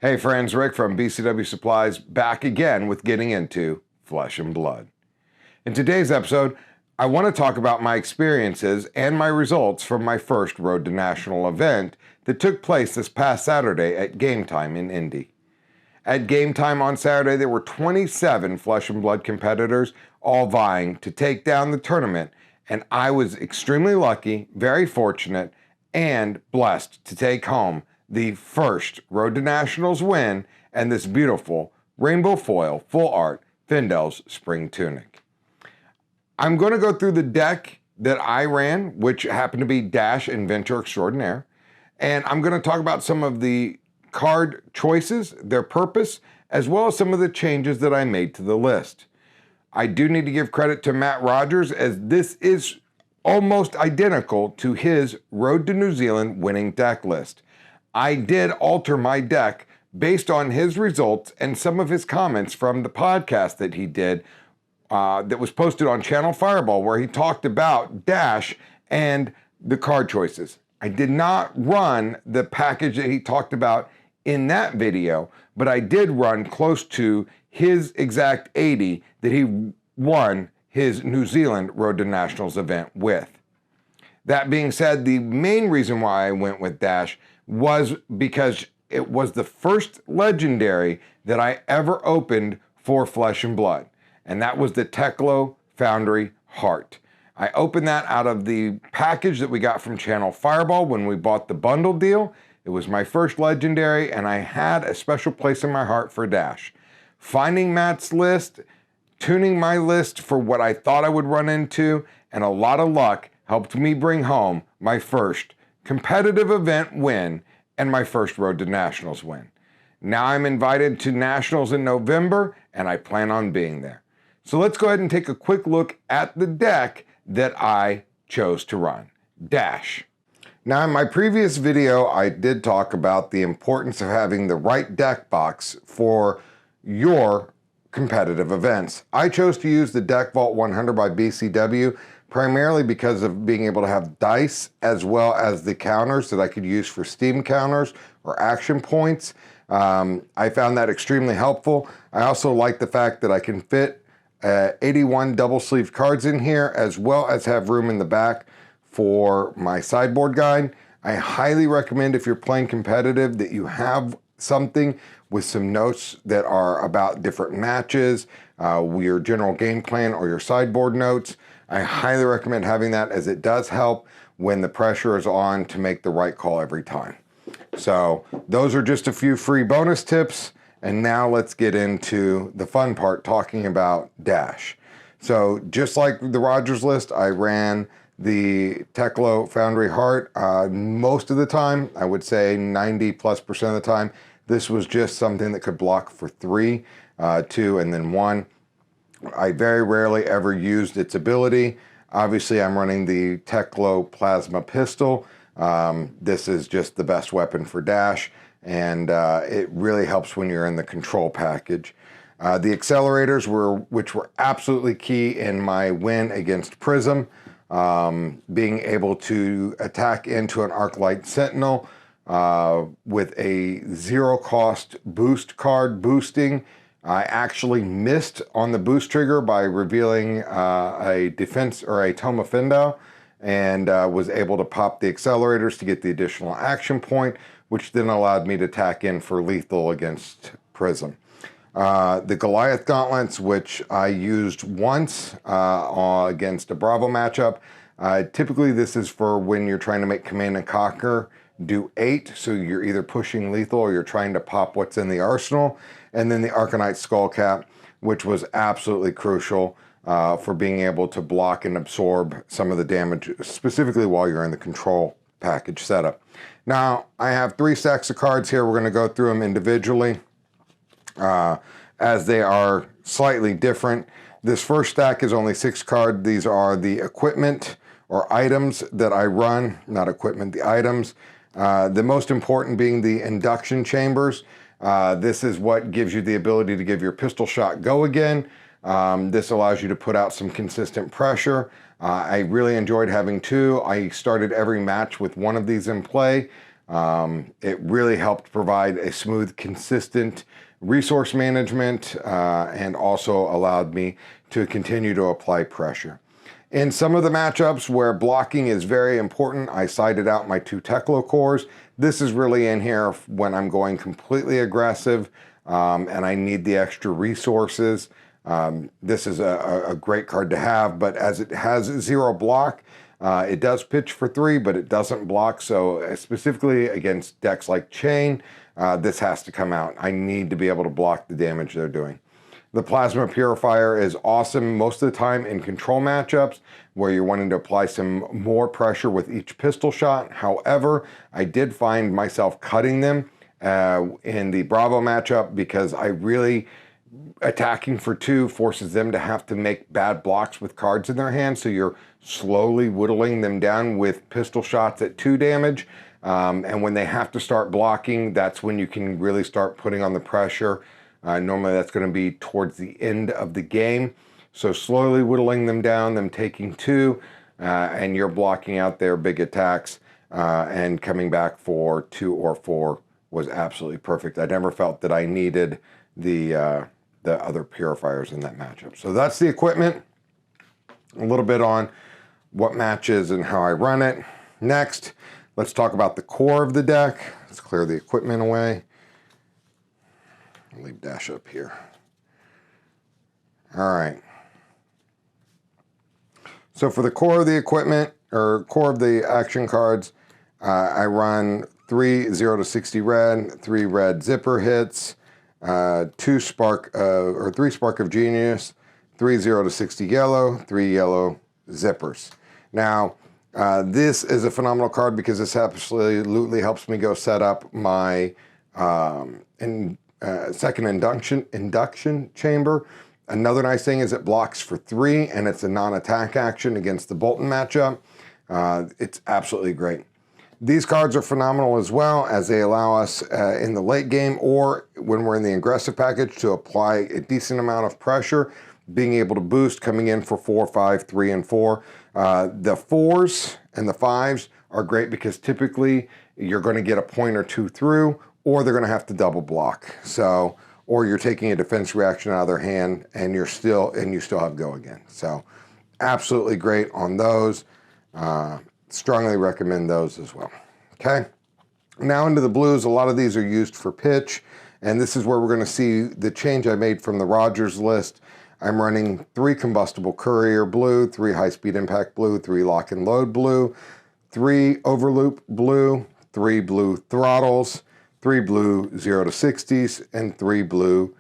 Hey friends, Rick from BCW Supplies back again with getting into Flesh and Blood. In today's episode, I want to talk about my experiences and my results from my first Road to National event that took place this past Saturday at Game Time in Indy. At Game Time on Saturday, there were 27 Flesh and Blood competitors all vying to take down the tournament, and I was extremely lucky, very fortunate, and blessed to take home the first Road to Nationals win and this beautiful rainbow foil full art Findel's spring tunic. I'm going to go through the deck that I ran, which happened to be Dash Inventor Extraordinaire, and I'm going to talk about some of the card choices, their purpose, as well as some of the changes that I made to the list. I do need to give credit to Matt Rogers, as this is almost identical to his Road to New Zealand winning deck list. I did alter my deck based on his results and some of his comments from the podcast that he did that was posted on Channel Fireball, where he talked about Dash and the card choices. I did not run the package that he talked about in that video, but I did run close to his exact 80 that he won his New Zealand Road to Nationals event with. That being said, the main reason why I went with Dash was because it was the first legendary that I ever opened for Flesh and Blood, and that was the Teklo Foundry Heart. I opened that out of the package that we got from Channel Fireball when we bought the bundle deal. It was my first legendary, and I had a special place in my heart for Dash. Finding Matt's list, tuning my list for what I thought I would run into, and a lot of luck helped me bring home my first competitive event win and my first Road to Nationals win. Now I'm invited to Nationals in November, and I plan on being there. So let's go ahead and take a quick look at the deck that I chose to run, Dash. Now in my previous video, I did talk about the importance of having the right deck box for your competitive events. I chose to use the Deck Vault 100 by BCW primarily because of being able to have dice as well as the counters that I could use for Steam counters or action points. I found that extremely helpful. I also like the fact that I can fit 81 double sleeve cards in here, as well as have room in the back for my sideboard guide. I highly recommend, if you're playing competitive, that you have something with some notes that are about different matches, your general game plan, or your sideboard notes. I highly recommend having that, as it does help when the pressure is on to make the right call every time. So those are just a few free bonus tips. And now let's get into the fun part, talking about Dash. So just like the Rogers list, I ran the Teklo Foundry Heart. Most of the time, I would say 90+% of the time, this was just something that could block for 3, 2, and then 1. I very rarely ever used its ability. Obviously, I'm running the Teklo Plasma Pistol. This is just the best weapon for Dash, and it really helps when you're in the control package. The accelerators which were absolutely key in my win against Prism. Being able to attack into an Arclight Sentinel with a 0-cost boost card boosting. I actually missed on the boost trigger by revealing a defense or a Toma Fendel, and was able to pop the accelerators to get the additional action point, which then allowed me to tack in for lethal against Prism. The Goliath Gauntlets, which I used once against a Bravo matchup. Typically this is for when you're trying to make Command and Conquer do 8, so you're either pushing lethal or you're trying to pop what's in the arsenal. And then the Arcanite Skullcap, which was absolutely crucial for being able to block and absorb some of the damage, specifically while you're in the control package setup. Now, I have 3 stacks of cards here. We're going to go through them individually as they are slightly different. This first stack is only 6 cards. These are the equipment or items that I run, not equipment, the items. The most important being the induction chambers. This is what gives you the ability to give your pistol shot go again. This allows you to put out some consistent pressure. I really enjoyed having 2. I started every match with 1 of these in play. It really helped provide a smooth, consistent resource management and also allowed me to continue to apply pressure. In some of the matchups where blocking is very important, I sided out my 2 Teklo cores. This is really in here when I'm going completely aggressive and I need the extra resources. This is a great card to have, but as it has 0 block, it does pitch for 3, but it doesn't block. So specifically against decks like Chain, this has to come out. I need to be able to block the damage they're doing. The Plasma Purifier is awesome most of the time in control matchups where you're wanting to apply some more pressure with each pistol shot. However, I did find myself cutting them in the Bravo matchup because I really attacking for 2 forces them to have to make bad blocks with cards in their hand. So you're slowly whittling them down with pistol shots at 2 damage. And when they have to start blocking, that's when you can really start putting on the pressure. Normally that's going to be towards the end of the game. So slowly whittling them down, them taking 2, and you're blocking out their big attacks and coming back for 2 or 4 was absolutely perfect. I never felt that I needed the other purifiers in that matchup. So that's the equipment. A little bit on what matches and how I run it. Next, let's talk about the core of the deck. Let's clear the equipment away. I'll leave Dash up here. All right. So for the core of the equipment, or core of the action cards, I run 3 0 to 60 red, 3 red zipper hits, 3 Spark of Genius, 3 0 to 60 yellow, 3 yellow zippers. Now, this is a phenomenal card because this absolutely helps me go set up my second induction chamber. Another nice thing is it blocks for 3 and it's a non-attack action against the Bolton matchup. It's absolutely great. These cards are phenomenal as well as they allow us in the late game or when we're in the aggressive package to apply a decent amount of pressure, being able to boost, coming in for 4, 5, 3, and 4. The 4s and the 5s are great because typically you're going to get a point or 2 through, or they're going to have to double block. So, or you're taking a defense reaction out of their hand and you still have go again. So absolutely great on those. Strongly recommend those as well. Okay. Now into the blues. A lot of these are used for pitch, and this is where we're going to see the change I made from the Rogers list. I'm running 3 combustible courier blue, 3 high-speed impact blue, 3 lock and load blue, 3 overloop blue, 3 blue throttles, 3 blue 0 to 60s, and 3 blue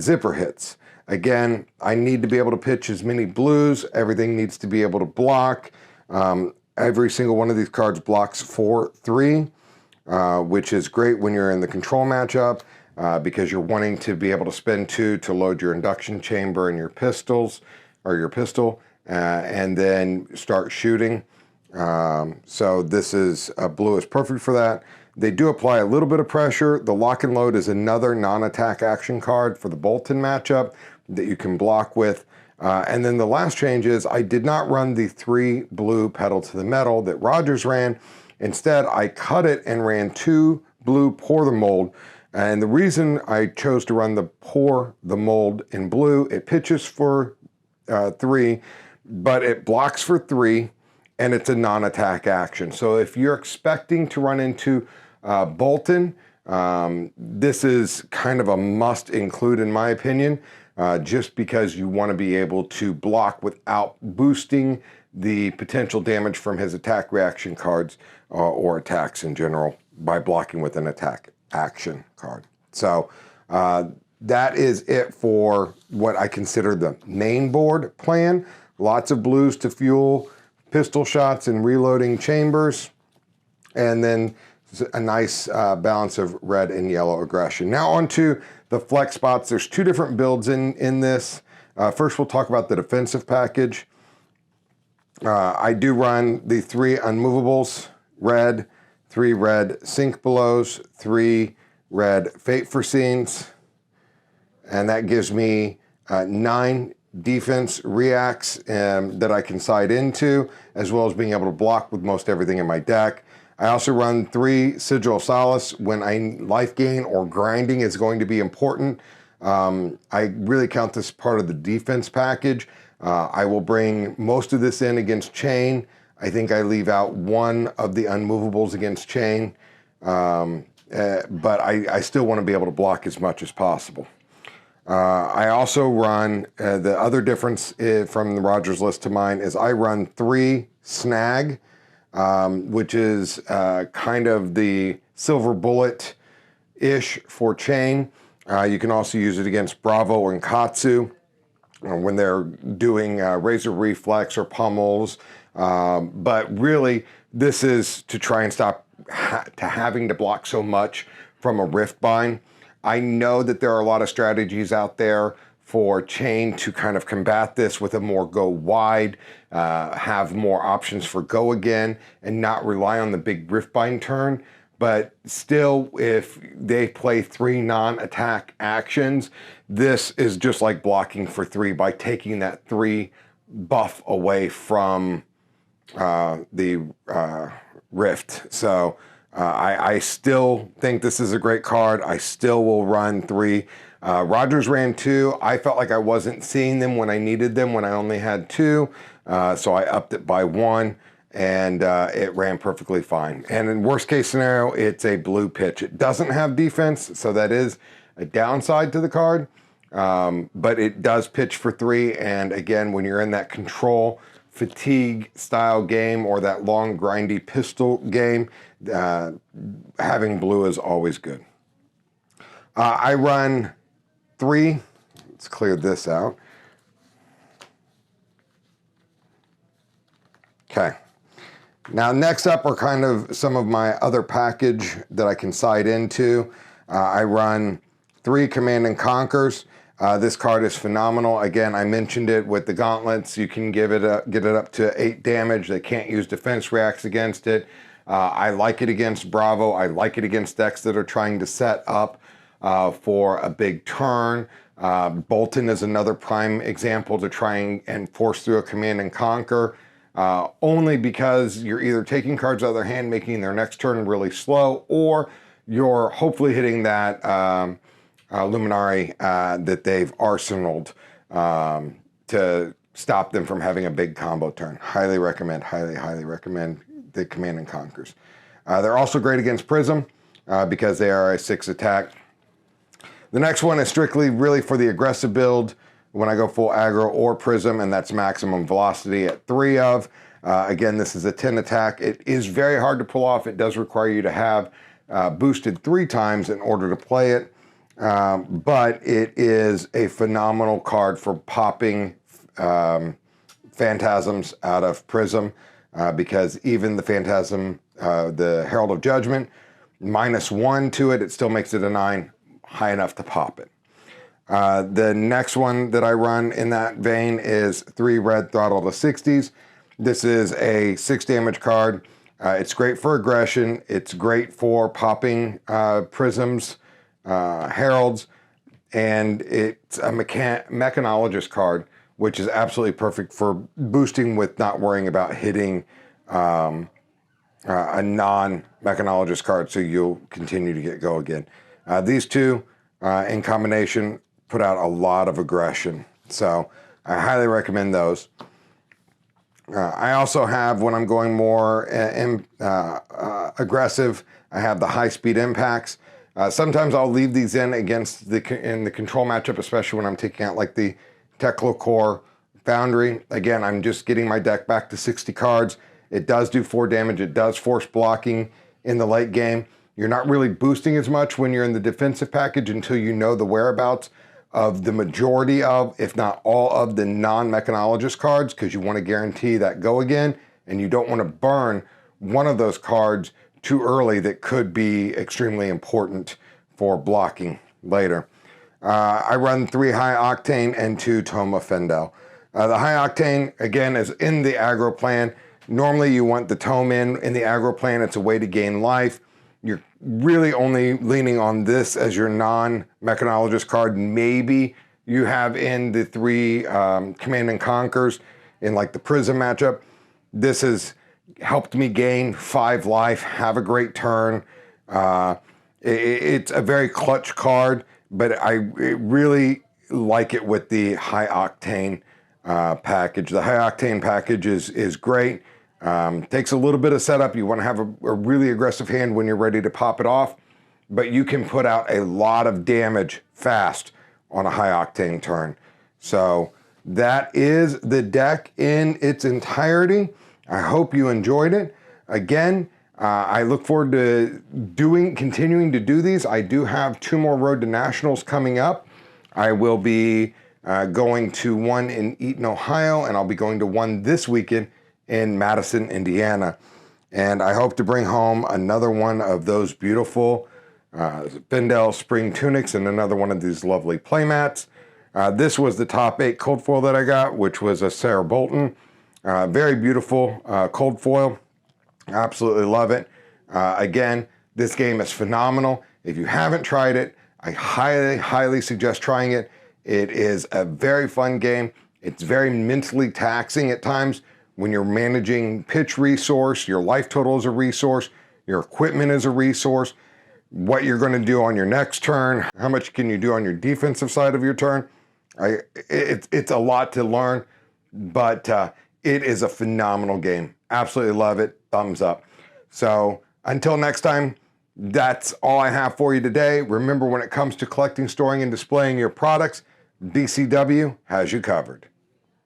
zipper hits. Again, I need to be able to pitch as many blues. Everything needs to be able to block. Every single one of these cards blocks for 3, which is great when you're in the control matchup because you're wanting to be able to spend 2 to load your induction chamber and your pistols, or your pistol, and then start shooting. So this is blue is perfect for that. They do apply a little bit of pressure. The lock and load is another non-attack action card for the Bolton matchup that you can block with. And then the last change is I did not run the 3 blue pedal to the metal that Rogers ran. Instead, I cut it and ran 2 blue pour the mold. And the reason I chose to run the pour the mold in blue, it pitches for 3, but it blocks for 3, and it's a non-attack action. So if you're expecting to run into Bolton, this is kind of a must include in my opinion. Just because you want to be able to block without boosting the potential damage from his attack reaction cards or attacks in general by blocking with an attack action card. So that is it for what I consider the main board plan. Lots of blues to fuel pistol shots and reloading chambers, and then a nice balance of red and yellow aggression. Now onto the flex spots. There's 2 different builds in this. First, we'll talk about the defensive package. I do run the 3 unmovables, red, 3 red sink belows, 3 red fate foreseens, and that gives me 9 defense reacts that I can side into, as well as being able to block with most everything in my deck. I also run 3 Sigil of Solace when life gain or grinding is going to be important. I really count this part of the defense package. I will bring most of this in against Chain. I think I leave out 1 of the unmovables against Chain, but I still want to be able to block as much as possible. I also run, the other difference from the Rogers list to mine is I run 3 Snag, which is kind of the silver bullet-ish for Chain. You can also use it against Bravo and Katsu when they're doing Razor Reflex or Pummels. But really, this is to try and stop having to block so much from a Rift Bind. I know that there are a lot of strategies out there for Chain to kind of combat this with a more go wide, have more options for go again, and not rely on the big Rift Bind turn. But still, if they play 3 non-attack actions, this is just like blocking for 3 by taking that 3 buff away from the Rift. So I still think this is a great card. I still will run 3. Rogers ran 2. I felt like I wasn't seeing them when I needed them when I only had 2. So I upped it by 1, and it ran perfectly fine. And in worst case scenario, it's a blue pitch. It doesn't have defense, so that is a downside to the card. But it does pitch for 3. And again, when you're in that control fatigue style game or that long grindy pistol game, having blue is always good. I run 3. Let's clear this out. Okay. Now next up are kind of some of my other package that I can side into. I run 3 Command and Conquers. This card is phenomenal. Again, I mentioned it with the gauntlets. You can get it up to 8 damage. They can't use defense reacts against it. I like it against Bravo. I like it against decks that are trying to set up for a big turn. Bolton is another prime example to try and force through a Command and Conquer. Only because you're either taking cards out of their hand, making their next turn really slow, or you're hopefully hitting that Luminari that they've arsenaled to stop them from having a big combo turn. Highly recommend, highly recommend the Command and Conquers. They're also great against Prism because they are a 6 attack. The next one is strictly really for the aggressive build when I go full aggro or Prism, and that's Maximum Velocity at 3 of. Again, this is a 10 attack. It is very hard to pull off. It does require you to have boosted 3 times in order to play it. But it is a phenomenal card for popping Phantasms out of Prism because even the Phantasm, the Herald of Judgment, -1 to it, it still makes it a 9, high enough to pop it. The next one that I run in that vein is 3 Red Throttle to 60s. This is a 6 damage card. It's great for aggression. It's great for popping Prisms, Heralds, and it's a Mechanologist card, which is absolutely perfect for boosting with not worrying about hitting a non-Mechanologist card, so you'll continue to get go again. These two in combination put out a lot of aggression, so I highly recommend those. I also have, when I'm going more aggressive, I have the high-speed impacts. Sometimes I'll leave these in against in the control matchup, especially when I'm taking out like the Teclocore Foundry. Again, I'm just getting my deck back to 60 cards. It does do 4 damage. It does force blocking in the late game. You're not really boosting as much when you're in the defensive package until you know the whereabouts of the majority of, if not all of, the non-Mechanologist cards, because you want to guarantee that go again, and you don't want to burn one of those cards too early that could be extremely important for blocking later. I run 3 High Octane and 2 Toma Fendel. The High Octane, again, is in the aggro plan. Normally you want the Tome in the aggro plan. It's a way to gain life. You're really only leaning on this as your non-Mechanologist card. Maybe you have in the 3 Command and Conquers in like the Prism matchup. This is helped me gain 5 life, have a great turn. It's a very clutch card, but I really like it with the high octane package. The high octane package is great. Takes a little bit of setup. You want to have a really aggressive hand when you're ready to pop it off, but you can put out a lot of damage fast on a high octane turn. So that is the deck in its entirety. I hope you enjoyed it. Again, I look forward to continuing to do these. I do have 2 more Road to Nationals coming up. I will be going to one in Eaton, Ohio, and I'll be going to one this weekend in Madison, Indiana. And I hope to bring home another one of those beautiful Fendel spring tunics and another one of these lovely playmats. This was the top 8 cold foil that I got, which was a Sarah Bolton. Very beautiful cold foil. Absolutely love it. Again, this game is phenomenal. If you haven't tried it, I highly, highly suggest trying it. It is a very fun game. It's very mentally taxing at times when you're managing pitch resource, your life total is a resource, your equipment is a resource, what you're going to do on your next turn, how much can you do on your defensive side of your turn. It's a lot to learn, but it is a phenomenal game. Absolutely love it. Thumbs up. So until next time, that's all I have for you today. Remember, when it comes to collecting, storing, and displaying your products, BCW has you covered.